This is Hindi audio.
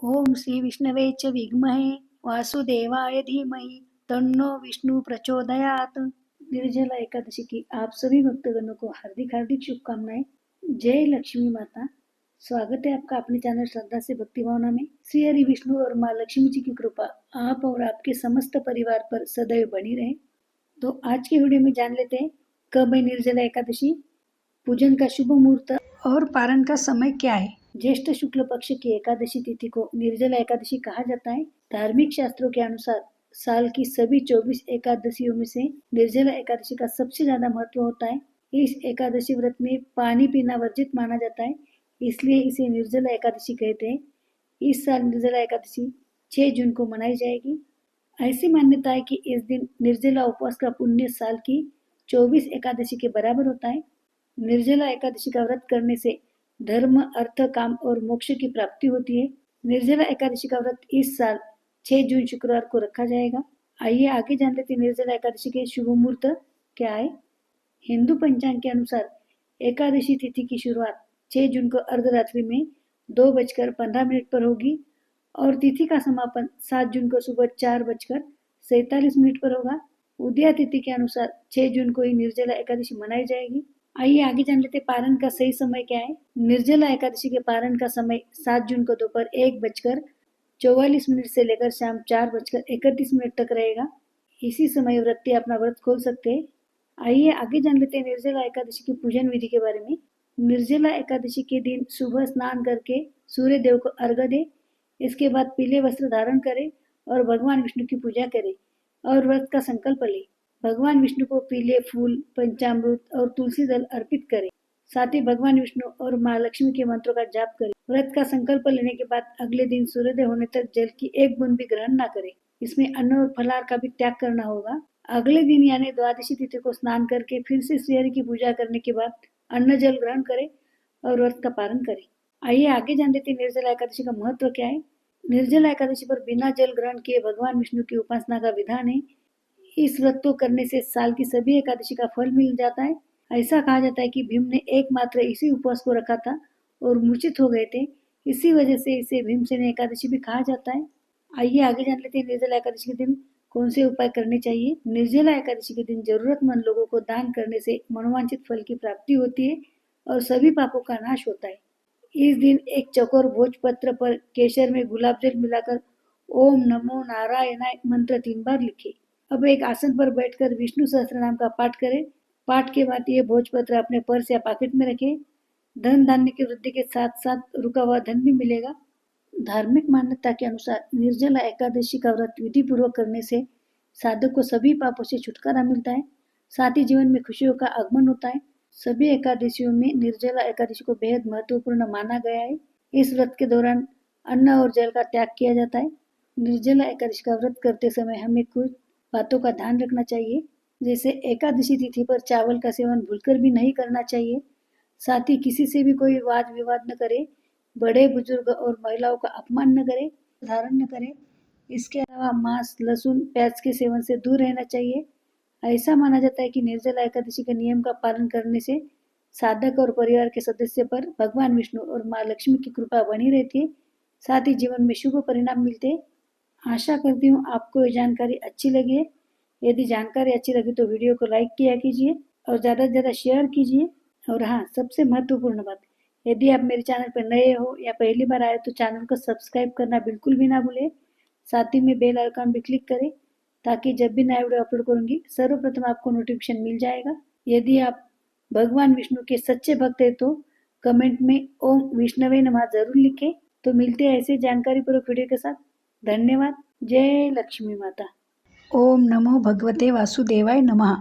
ओम श्री विष्णवे च विद्महे वासुदेवाय धीमहि तन्नो विष्णु प्रचोदयात। निर्जला एकादशी की आप सभी भक्तगणों को हार्दिक हार्दिक शुभकामनाएं। जय लक्ष्मी माता। स्वागत है आपका अपने चैनल श्रद्धा से भक्ति भावना में। श्री हरि विष्णु और माँ लक्ष्मी जी की कृपा आप और आपके समस्त परिवार पर सदैव बनी रहे। तो आज के वीडियो में जान लेते हैं कब है निर्जला एकादशी, पूजन का शुभ मुहूर्त और पारण का समय क्या है। ज्येष्ठ शुक्ल पक्ष की एकादशी तिथि को निर्जला एकादशी कहा जाता है। धार्मिक शास्त्रों के अनुसार साल की सभी 24 एकादशियों में से निर्जला एकादशी का सबसे ज्यादा महत्व होता है। इस एकादशी व्रत में पानी पीना वर्जित माना जाता है, इसलिए इसे निर्जला एकादशी कहते हैं। इस साल निर्जला एकादशी 6 जून को मनाई जाएगी। ऐसी मान्यता है कि इस दिन निर्जला उपवास का पुण्य साल की 24 एकादशी के बराबर होता है। निर्जला एकादशी का व्रत करने से धर्म, अर्थ, काम और मोक्ष की प्राप्ति होती है। निर्जला एकादशी का व्रत इस साल 6 जून शुक्रवार को रखा जाएगा। आइए आगे जान लेते हैं निर्जला एकादशी के शुभ मुहूर्त क्या है। हिंदू पंचांग के अनुसार एकादशी तिथि की शुरुआत 6 जून को अर्धरात्रि में 2:15 पर होगी और तिथि का समापन 7 जून को सुबह 4:47 पर होगा। उदया तिथि के अनुसार 6 जून को ही निर्जला एकादशी मनाई जाएगी। आइए आगे जान लेते पारण का सही समय क्या है। निर्जला एकादशी के पारण का समय 7 जून को दोपहर 1:44 से लेकर शाम 4:31 तक रहेगा। इसी समय व्रती अपना व्रत खोल सकते हैं। आइए आगे जान लेते हैं निर्जला एकादशी की पूजन विधि के बारे में। निर्जला एकादशी के दिन सुबह स्नान करके सूर्य देव को अर्घ्य दे, इसके बाद पीले वस्त्र धारण करे और भगवान विष्णु की पूजा करे और व्रत का संकल्प ले। भगवान विष्णु को पीले फूल, पंचामृत और तुलसी दल अर्पित करें। साथ ही भगवान विष्णु और माँ लक्ष्मी के मंत्रों का जाप करें। व्रत का संकल्प लेने के बाद अगले दिन सूर्योदय होने तक जल की एक बूंद भी ग्रहण न करें। इसमें अन्न और फलाहार का भी त्याग करना होगा। अगले दिन यानी द्वादशी तिथि को स्नान करके फिर से श्रीहरि की पूजा करने के बाद अन्न जल ग्रहण करें और व्रत का पालन करें। आइए आगे जान लेते हैं निर्जला एकादशी का महत्व क्या है। निर्जला एकादशी पर बिना जल ग्रहण किए भगवान विष्णु की उपासना का विधान है। इस व्रत को करने से साल की सभी एकादशी का फल मिल जाता है। ऐसा कहा जाता है कि भीम ने एकमात्र इसी उपवास को रखा था और मूर्छित हो गए थे, इसी वजह से इसे भीमसेन एकादशी भी कहा जाता है। आइए आगे जान लेते हैं निर्जला एकादशी के दिन कौन से उपाय करने चाहिए। निर्जला एकादशी के दिन जरूरतमंद लोगों को दान करने से मनोवांछित फल की प्राप्ति होती है और सभी पापों का नाश होता है। इस दिन एक चकोर भोजपत्र पर केसर में गुलाब जल मिलाकर ओम नमो नारायणाय मंत्र 3 बार लिखे। अब एक आसन पर बैठकर विष्णु सहस्त्र नाम का पाठ करें। पाठ के बाद ये भोजपत्र अपने पर्स या पॉकेट में रखें। धन धान्य की वृद्धि के साथ साथ रुका हुआ धन भी मिलेगा। धार्मिक मान्यता के अनुसार निर्जला एकादशी का व्रत विधि पूर्वक करने से साधक को सभी पापों से छुटकारा मिलता है, साथ ही जीवन में खुशियों का आगमन होता है। सभी एकादशियों में निर्जला एकादशी को बेहद महत्वपूर्ण माना गया है। इस व्रत के दौरान अन्न और जल का त्याग किया जाता है। निर्जला एकादशी का व्रत करते समय हमें कुछ बातों का ध्यान रखना चाहिए, जैसे एकादशी तिथि पर चावल का सेवन भूलकर भी नहीं करना चाहिए। साथ ही किसी से भी कोई वाद विवाद न करे, बड़े बुजुर्ग और महिलाओं का अपमान न करे, धारण न करे। इसके अलावा मांस, लहसुन, प्याज के सेवन से दूर रहना चाहिए। ऐसा माना जाता है कि निर्जला एकादशी के नियम का पालन करने से साधक और परिवार के सदस्य पर भगवान विष्णु और माँ लक्ष्मी की कृपा बनी रहती है, साथ ही जीवन में शुभ परिणाम मिलते हैं। आशा करती हूँ आपको ये जानकारी अच्छी लगी है। यदि जानकारी अच्छी लगी तो वीडियो को लाइक किया कीजिए और ज़्यादा से ज़्यादा शेयर कीजिए। और हाँ, सबसे महत्वपूर्ण बात, यदि आप मेरे चैनल पर नए हो या पहली बार आए तो चैनल को सब्सक्राइब करना बिल्कुल भी ना भूलें। साथ ही में बेल आइकन भी क्लिक करें ताकि जब भी नया वीडियो अपलोड करूंगी सर्वप्रथम आपको नोटिफिकेशन मिल जाएगा। यदि आप भगवान विष्णु के सच्चे भक्त हैं तो कमेंट में ओम विष्णवे नमः जरूर लिखें। तो मिलते हैं ऐसे जानकारी पूर्वक वीडियो के साथ। धन्यवाद। जय लक्ष्मी माता। ओम नमो भगवते वासुदेवाय नमः।